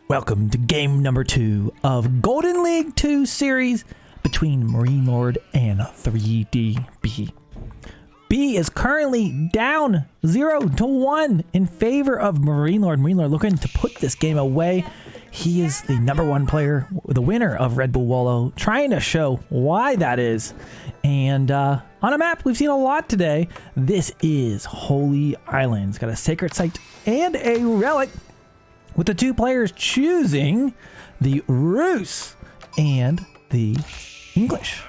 Welcome to game number 2 of Golden League 2 series between MarineLorD and 3DB. B is currently down 0-1 in favor of MarineLorD. MarineLorD looking to put this game away. He is the #1 player, the winner of Red Bull Wallow, trying to show why that is. And on a map we've seen a lot today. This is Holy Island. It's got a sacred site and a relic, with the two players choosing the Rus and the English.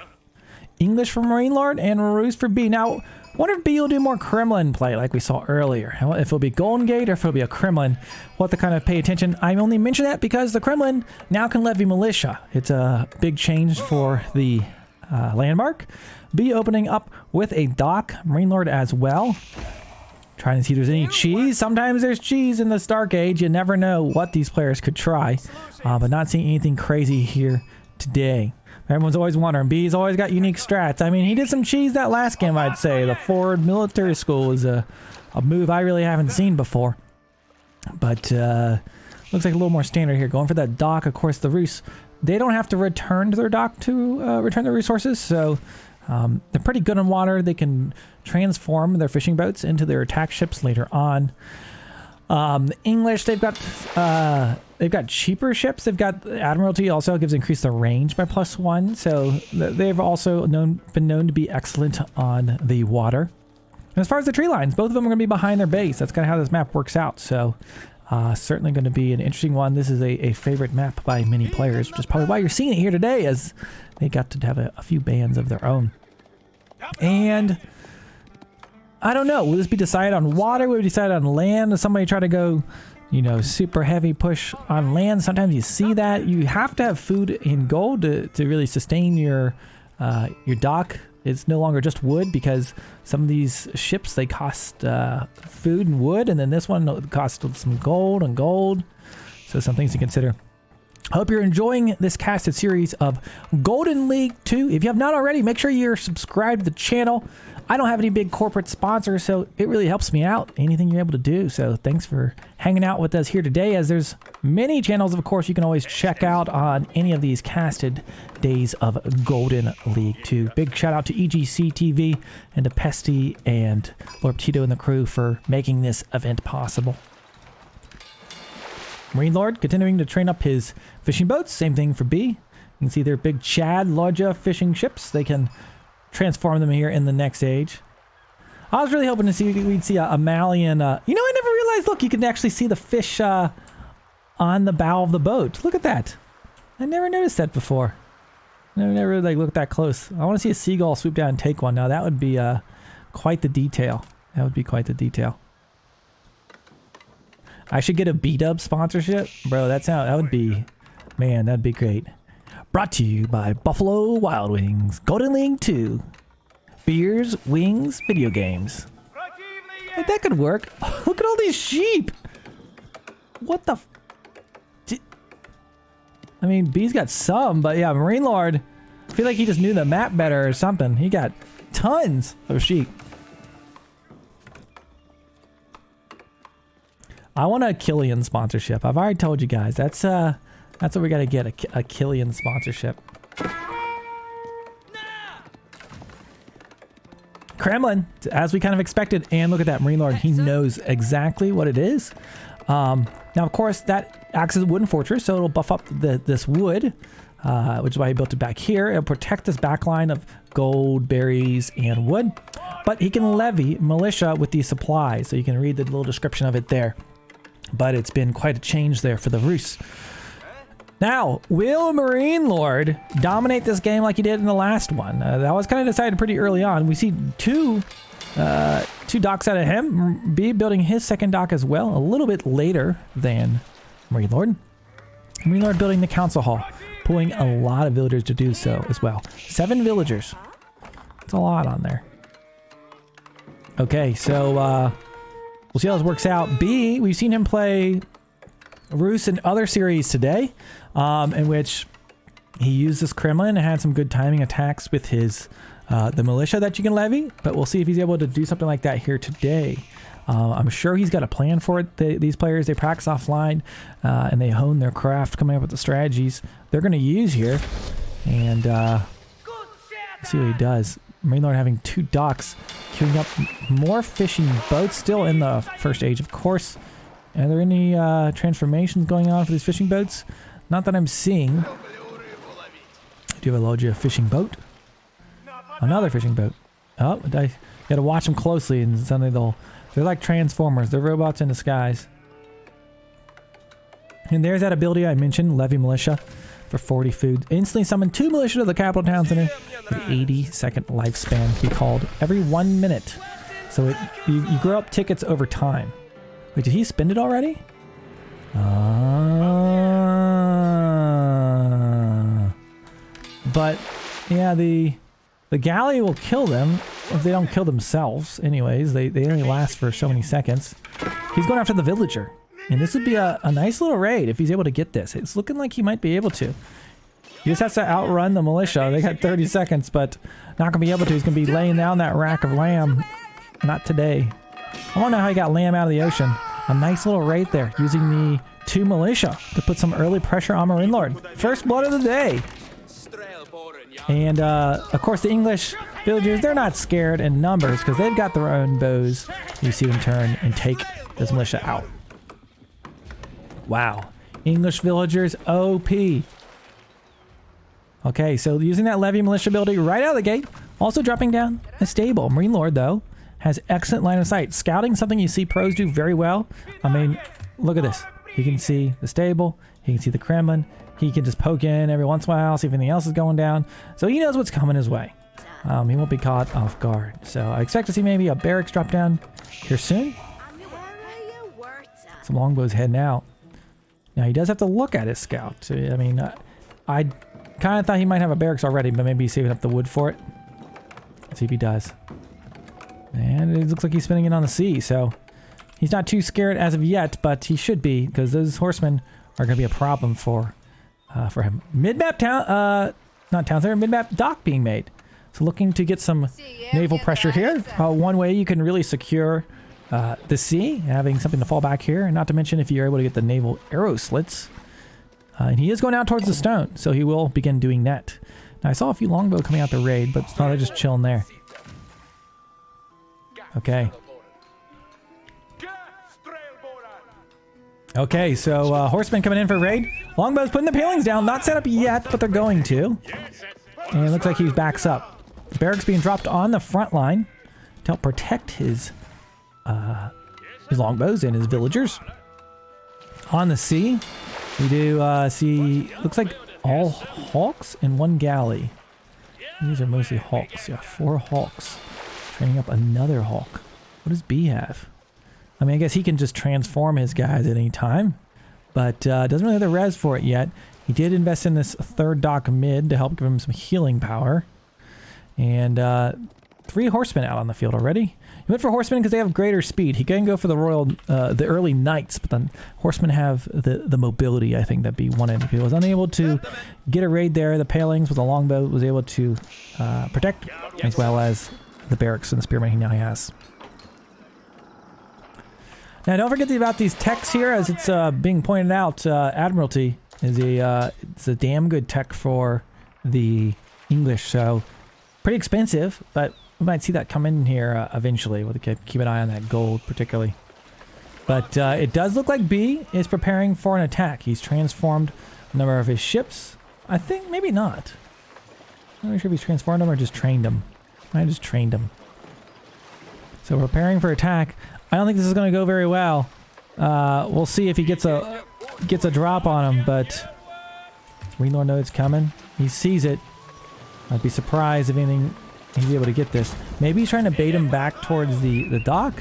English for MarineLorD and Rus for B. Now, wonder if B will do more Kremlin play like we saw earlier. If it'll be Golden Gate or if it'll be a Kremlin. We'll have to kind of pay attention. I only mention that because the Kremlin now can levy militia. It's a big change for the landmark. B opening up with a dock. MarineLorD as well. Trying to see if there's any cheese. Sometimes there's cheese in this Dark Age. You never know what these players could try. But not seeing anything crazy here today. Everyone's always wondering. B's always got unique strats. I mean, he did some cheese that last game, I'd say. The forward military school is a move I really haven't seen before. But looks like a little more standard here. Going for that dock. Of course, the Rus, they don't have to return to their dock to return their resources. So they're pretty good on water. They can transform their fishing boats into their attack ships later on. The English, they've got cheaper ships. They've got Admiralty, also gives increase their range by +1. So they've also been known to be excellent on the water. And as far as the tree lines, both of them are going to be behind their base. That's kind of how this map works out. So certainly going to be an interesting one. This is a favorite map by many players, which is probably why you're seeing it here today, as they got to have a few bands of their own. And I don't know, will this be decided on water? Will it be decided on land? Does somebody try to go, you know, super heavy push on land? Sometimes you see that. You have to have food and gold to really sustain your dock. It's no longer just wood, because some of these ships, they cost food and wood, and then this one costs some gold and gold. So some things to consider. I hope you're enjoying this casted series of Golden League 2. If you have not already, make sure you're subscribed to the channel. I don't have any big corporate sponsors, so it really helps me out, anything you're able to do. So thanks for hanging out with us here today, as there's many channels, of course, you can always check out on any of these casted days of Golden League 2. Big shout out to EGC TV and to Pesty and Lord Tito and the crew for making this event possible. MarineLorD continuing to train up his fishing boats. Same thing for B. You can see their big Chad Lodja fishing ships. They can transform them here in the next age. I was really hoping to see we'd see a Malian. You know, I never realized. Look, you can actually see the fish on the bow of the boat. Look at that. I never noticed that before. Never like looked that close. I want to see a seagull swoop down and take one. Now that would be quite the detail. That would be quite the detail. I should get a B-Dub sponsorship, bro. That would be, man, that'd be great. Brought to you by Buffalo Wild Wings, Golden League 2, beers, wings, video games. Hey, that could work. Look at all these sheep. What the? I mean, B's got some, but yeah, MarineLorD, I feel like he just knew the map better or something. He got tons of sheep. I want a Killian sponsorship. I've already told you guys. That's what we gotta get, a Killian sponsorship. Kremlin, as we kind of expected. And look at that, MarineLorD. He knows exactly what it is. Now, of course, that acts as a wooden fortress, so it'll buff up this wood, which is why he built it back here. It'll protect this back line of gold, berries, and wood. But he can levy militia with these supplies, so you can read the little description of it there. But it's been quite a change there for the Rus. Now, will MarineLorD dominate this game like he did in the last one? That was kind of decided pretty early on. We see two docks out of him. B building his second dock as well, a little bit later than MarineLorD. MarineLorD building the council hall, pulling a lot of villagers to do so as well. 7 villagers. That's a lot on there. Okay, so we'll see how this works out. B, we've seen him play Rus in other series today, in which he used this Kremlin and had some good timing attacks with his the militia that you can levy, but we'll see if he's able to do something like that here today. I'm sure he's got a plan for it. These players, they practice offline and they hone their craft, coming up with the strategies they're going to use here. And let's see what he does. MarineLorD having 2 docks, queuing up more fishing boats, still in the first age, of course. Are there any transformations going on for these fishing boats? Not that I'm seeing. Do you have a Logia fishing boat? Another fishing boat. Oh, you gotta watch them closely, and suddenly they're like Transformers. They're robots in disguise. And there's that ability I mentioned, Levy Militia, for 40 food. Instantly summon 2 militia to the capital town center. With 80-second lifespan to be called every 1 minute. So you grow up tickets over time. Wait, did he spend it already? But yeah, the galley will kill them if they don't kill themselves. Anyways, they only last for so many seconds. He's going after the villager. And this would be a nice little raid if he's able to get this. It's looking like he might be able to. He just has to outrun the militia. They got 30 seconds, but not going to be able to. He's going to be laying down that rack of lamb. Not today. I want to know how he got lamb out of the ocean. A nice little raid there, using the 2 militia to put some early pressure on MarineLorD. First blood of the day. And, of course, the English villagers, they're not scared in numbers because they've got their own bows. You see them turn and take this militia out. Wow. English villagers, OP. Okay, so using that Levy Militia ability right out of the gate. Also dropping down a stable. MarineLorD, though, has excellent line of sight. Scouting, something you see pros do very well. I mean, look at this. He can see the stable. He can see the Kremlin. He can just poke in every once in a while, see if anything else is going down. So he knows what's coming his way. He won't be caught off guard. So I expect to see maybe a barracks drop down here soon. Some longbows heading out. Now he does have to look at his scout. I mean, I kind of thought he might have a barracks already, but maybe he's saving up the wood for it. Let's see if he does. And it looks like he's spinning it on the sea, so he's not too scared as of yet, but he should be, because those horsemen are going to be a problem for him. Mid-map town, not town center, mid-map dock being made. So looking to get some naval pressure here. One way you can really secure the sea, having something to fall back here, not to mention if you're able to get the naval arrow slits. And he is going out towards the stone, so he will begin doing that. Now I saw a few longbow coming out the raid, but oh, they're just chilling there. Okay. Okay, so horsemen coming in for a raid. Longbow's putting the palings down, not set up yet, but they're going to. And it looks like he backs up. Barracks being dropped on the front line to help protect his longbows and his villagers. On the sea, we do see, looks like all hawks and 1 galley. These are mostly hawks. Yeah, 4 hawks. Training up another hawk. What does B have? I mean, I guess he can just transform his guys at any time, but doesn't really have the res for it yet. He did invest in this 3rd dock mid to help give him some healing power. And 3 horsemen out on the field already. He went for horsemen because they have greater speed. He can go for the early knights, but then horsemen have the mobility, I think, that B wanted. He was unable to get a raid there. The palings with a longbow was able to protect, as well as the barracks and the spearmen he now has. Now, don't forget about these techs here, as it's being pointed out. Admiralty is it's a damn good tech for the English, so pretty expensive, but we might see that come in here eventually. We'll keep an eye on that gold, particularly. But it does look like B is preparing for an attack. He's transformed a number of his ships. I think maybe not. I'm not sure if he's transformed them or just trained them. I just trained them. So preparing for attack. I don't think this is going to go very well. We'll see if he gets a drop on him, but MarineLorD knows it's coming. He sees it. I'd be surprised if anything he's able to get this. Maybe he's trying to bait him back towards the dock.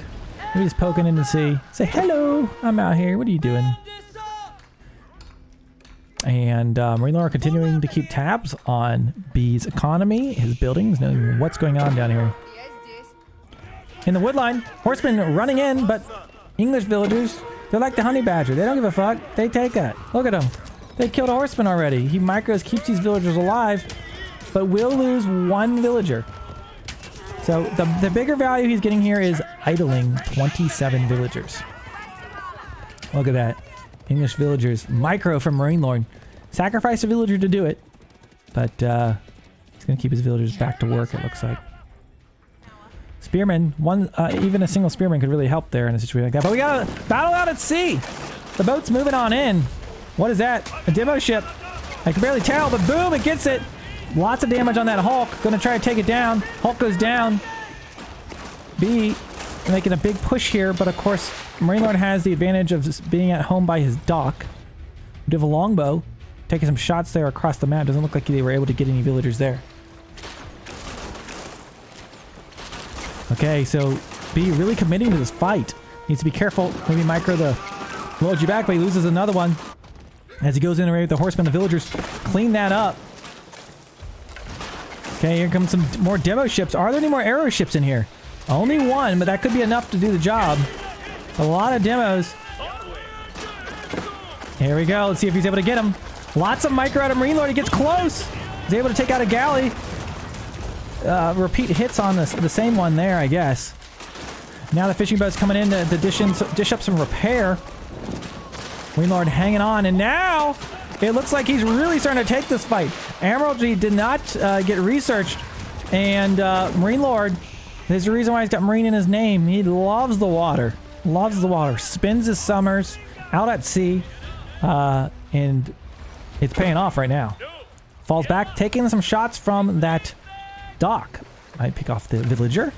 Maybe he's poking in to see. Say, hello, I'm out here. What are you doing? And MarineLorD continuing to keep tabs on B's economy, his buildings, knowing what's going on down here. In the woodline, horsemen running in, but English villagers, they're like the honey badger. They don't give a fuck. They take it. Look at them. They killed a horseman already. He micros, keeps these villagers alive, but will lose 1 villager. So the bigger value he's getting here is idling 27 villagers. Look at that. English villagers. Micro from MarineLorD. Sacrifice a villager to do it. But he's going to keep his villagers back to work, it looks like. Spearmen. Even a single spearman could really help there in a situation like that. But we got a battle out at sea. The boat's moving on in. What is that? A demo ship. I can barely tell, but boom, it gets it. Lots of damage on that Hulk. Gonna try to take it down. Hulk goes down. B making a big push here, but of course, MarineLorD has the advantage of just being at home by his dock. We do have a longbow. Taking some shots there across the map. Doesn't look like they were able to get any villagers there. Okay, so B really committing to this fight. Needs to be careful. Maybe Micro the loads you back, but he loses another one. As he goes in and with the horsemen, the villagers clean that up. Okay, here comes some more demo ships. Are there any more arrow ships in here? Only one, but that could be enough to do the job. A lot of demos. Here we go. Let's see if he's able to get him. Lots of Micro out of MarineLorD. He gets close. He's able to take out a galley. Repeat hits on the same one there, I guess. Now the fishing boat's coming in to dish up some repair. MarineLorD hanging on, and now it looks like he's really starting to take this fight. Admiralty did not get researched, and MarineLorD, there's a reason why he's got Marine in his name. He loves the water. Loves the water. Spends his summers out at sea, and it's paying off right now. Falls back, taking some shots from that dock. Might pick off the villager.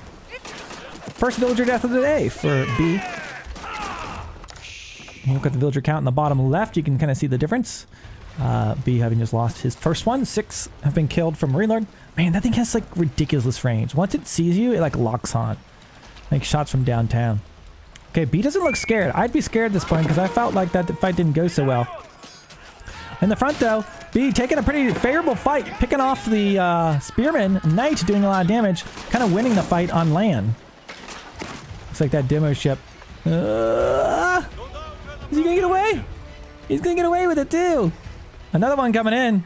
First villager death of the day for B. You look at the villager count in the bottom left, you can kind of see the difference. B having just lost his first one. 6 have been killed from MarineLorD. Man, that thing has like ridiculous range. Once it sees you, it like locks on. Makes shots from downtown. Okay, B doesn't look scared. I'd be scared at this point because I felt like that the fight didn't go so well. In the front though, B taking a pretty favorable fight, picking off the spearman. Knight doing a lot of damage, kind of winning the fight on land. Looks like that demo ship. Is he gonna get away? He's gonna get away with it too. Another one coming in.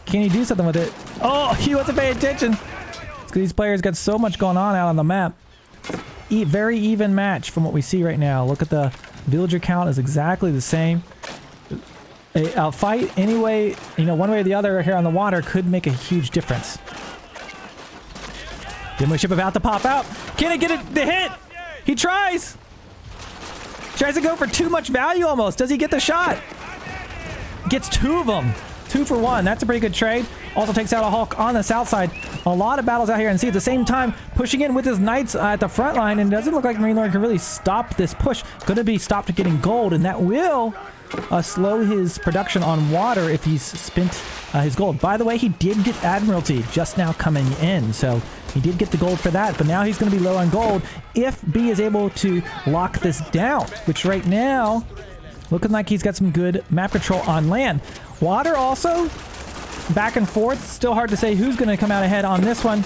Can he do something with it? Oh, he wasn't paying attention. It's because these players got so much going on out on the map. Very even match from what we see right now. Look at the villager count is exactly the same. A fight anyway, you know, one way or the other here on the water could make a huge difference. Demo ship about to pop out. Can he get it? The hit? He tries. Tries to go for too much value almost. Does he get the shot? Gets 2 of them. 2 for 1. That's a pretty good trade. Also takes out a Hulk on the south side. A lot of battles out here, and see at the same time pushing in with his knights at the front line, and it doesn't look like MarineLorD can really stop this push. Going to be stopped getting gold, and that will slow his production on water if he's spent his gold. By the way, he did get Admiralty just now coming in, so he did get the gold for that, but now he's going to be low on gold if B is able to lock this down, which right now looking like he's got some good map control on land. Water also back and forth. Still hard to say who's going to come out ahead on this one.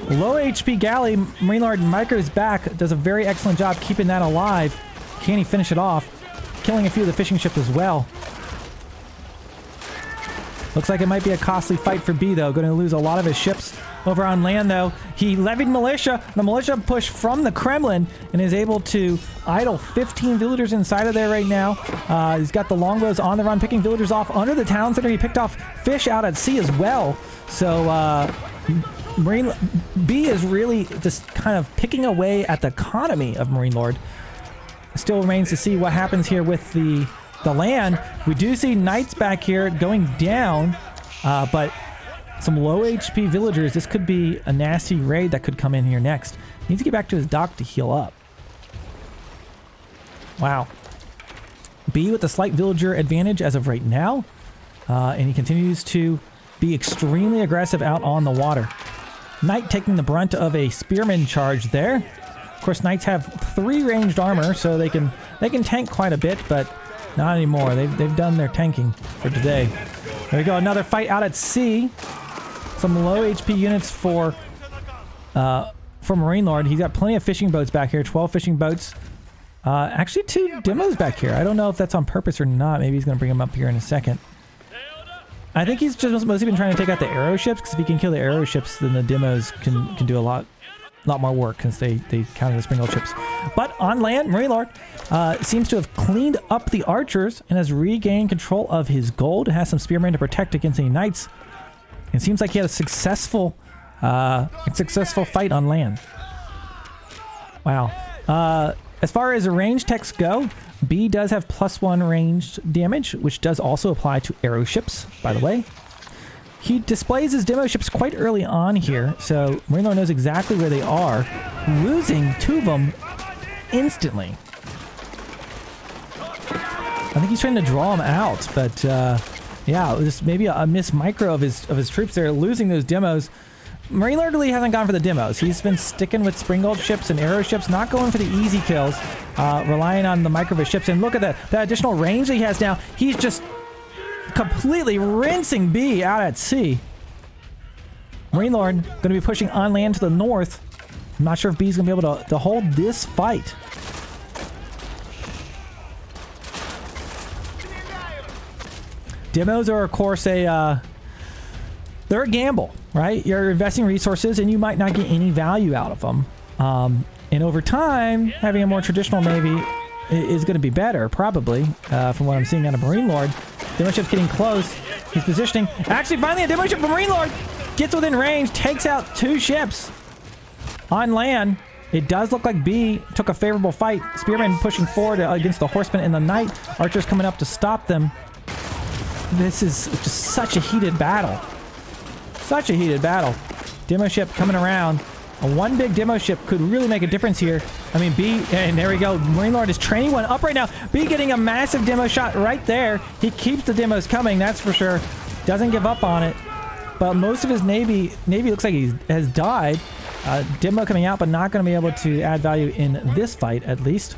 Low HP galley. MarineLorD Micro's back. Does a very excellent job keeping that alive. Can he finish it off? Killing a few of the fishing ships as well. Looks like it might be a costly fight for B though. Going to lose a lot of his ships over on land though. He levied militia. The militia pushed from the Kremlin and is able to idle 15 villagers inside of there right now. He's got the longbows on the run, picking villagers off under the town center. He picked off fish out at sea as well. So B is really just kind of picking away at the economy of MarineLorD. Still remains to see what happens here with the land. We do see knights back here going down, but some low HP villagers. This could be a nasty raid that could come in here next. Needs to get back to his dock to heal up. Wow. B with a slight villager advantage as of right now, and he continues to be extremely aggressive out on the water. Knight taking the brunt of a spearman charge there. Of course, knights have 3 ranged armor, so they can tank quite a bit, but not anymore. They've done their tanking for today. There we go, another fight out at sea. Some low HP units for MarineLorD. He's got plenty of fishing boats back here. 12 fishing boats. Actually, 2 demos back here. I don't know if that's on purpose or not. Maybe he's going to bring them up here in a second. I think he's just mostly been trying to take out the arrow ships, because if he can kill the arrow ships, then the demos can do a lot lot more work since they counter the springald ships. But on land, MarineLorD seems to have cleaned up the archers and has regained control of his gold. It has some spearmen to protect against any knights. It seems like he had a successful fight on land. Wow. As far as range techs go, B does have +1 ranged damage, which does also apply to arrow ships, by the way. He displays his demo ships quite early on here, so MarineLorD knows exactly where they are, losing 2 of them instantly. I think he's trying to draw them out, but yeah, just maybe a miss micro of his troops there, losing those demos. MarineLorD really hasn't gone for the demos. He's been sticking with springald ships and arrow ships, not going for the easy kills, relying on the micro of his ships. And look at that additional range that he has now. He's just completely rinsing B out at sea. MarineLorD going to be pushing on land to the north. I'm not sure if B's going to be able to hold this fight. Demos are, of course, they're a gamble, right? You're investing resources and you might not get any value out of them. And over time, having a more traditional navy is going to be better, probably, from what I'm seeing out of MarineLorD. Demo ship's getting close. He's positioning. Actually, finally, a demo ship from MarineLorD gets within range, takes out 2 ships on land. It does look like B took a favorable fight. Spearmen pushing forward against the horsemen and the knight. Archers coming up to stop them. This is just such a heated battle. Such a heated battle. Demo ship coming around. One big demo ship could really make a difference here. I mean, B, and there we go. MarineLorD is training one up right now. B getting a massive demo shot right there. He keeps the demos coming, that's for sure. Doesn't give up on it. But most of his navy looks like he has died. Demo coming out, but not going to be able to add value in this fight, at least.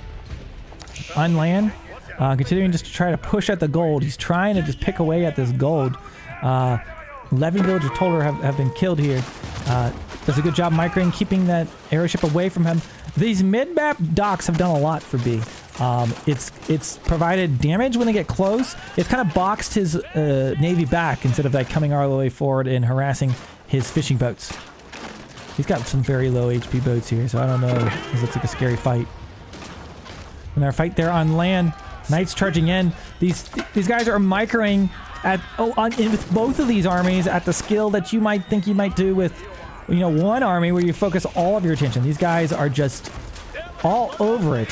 On land, continuing just to try to push at the gold. He's trying to just pick away at this gold. 11 villagers total have been killed here. Does a good job microing, keeping that airship away from him. These mid-map docks have done a lot for B. It's provided damage when they get close. It's kind of boxed his navy back instead of like coming all the way forward and harassing his fishing boats. He's got some very low HP boats here, so I don't know. This looks like a scary fight. And our fight there on land, knights charging in. These guys are microing at with both of these armies at the skill that you might think you might do with, you know, one army where you focus all of your attention. These guys are just all over it.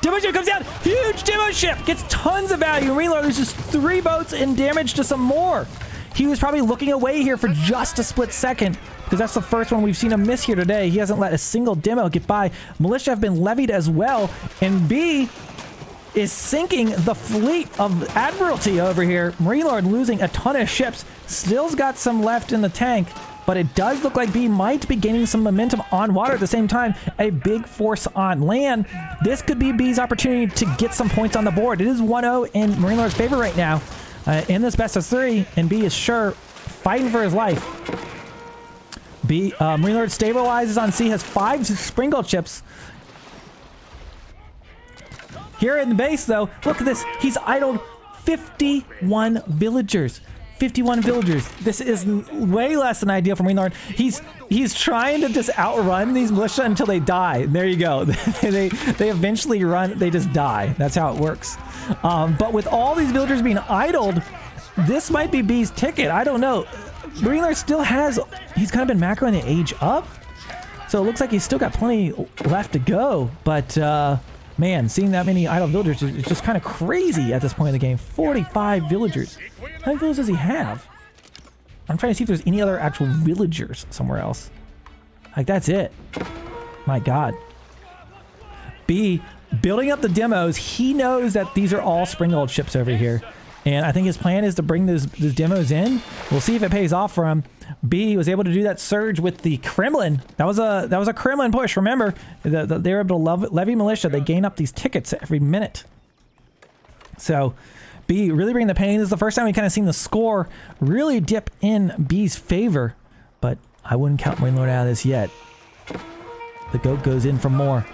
Demo ship comes down. Huge demo ship gets tons of value. MarineLorD is just 3 boats and damage to some more. He was probably looking away here for just a split second because that's the first one we've seen him miss here today. He hasn't let a single demo get by. Militia have been levied as well, and B is sinking the fleet of Admiralty over here. MarineLorD losing a ton of ships. Still's got some left in the tank, but it does look like B might be gaining some momentum on water at the same time. A big force on land. This could be B's opportunity to get some points on the board. It is 1-0 in MarineLorD's favor right now in this best of 3, and B is sure fighting for his life. MarineLorD stabilizes on sea, has 5 springald ships. Here in the base, though, look at this. He's idled 51 villagers. 51 villagers. This is way less than ideal for MarineLorD. He's trying to just outrun these militia until they die. There you go. they eventually run. They just die. That's how it works. But with all these villagers being idled, this might be B's ticket. I don't know. MarineLorD still has. He's kind of been macroing the age up, so it looks like he's still got plenty left to go. But man, seeing that many idle villagers is just kind of crazy at this point in the game. 45 villagers. How many villagers does he have? I'm trying to see if there's any other actual villagers somewhere else. Like, that's it. My God. B, building up the demos. He knows that these are all springald ships over here. And I think his plan is to bring those demos in. We'll see if it pays off for him. B was able to do that surge with the Kremlin. That was a Kremlin push. Remember, they were able to levy militia. They gain up these tickets every minute. So B really bringing the pain. This is the first time we kind of seen the score really dip in B's favor. But I wouldn't count MarineLorD out of this yet. The goat goes in for more.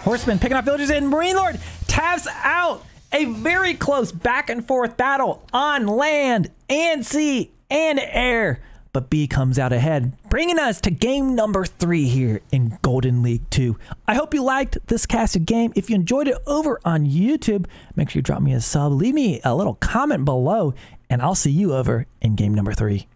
Horsemen picking up villagers in. MarineLorD taps out. A very close back and forth battle on land and sea and air. but B comes out ahead, bringing us to game number 3 here in Golden League 2. I hope you liked this casted game. If you enjoyed it over on YouTube, make sure you drop me a sub, leave me a little comment below, and I'll see you over in game number 3.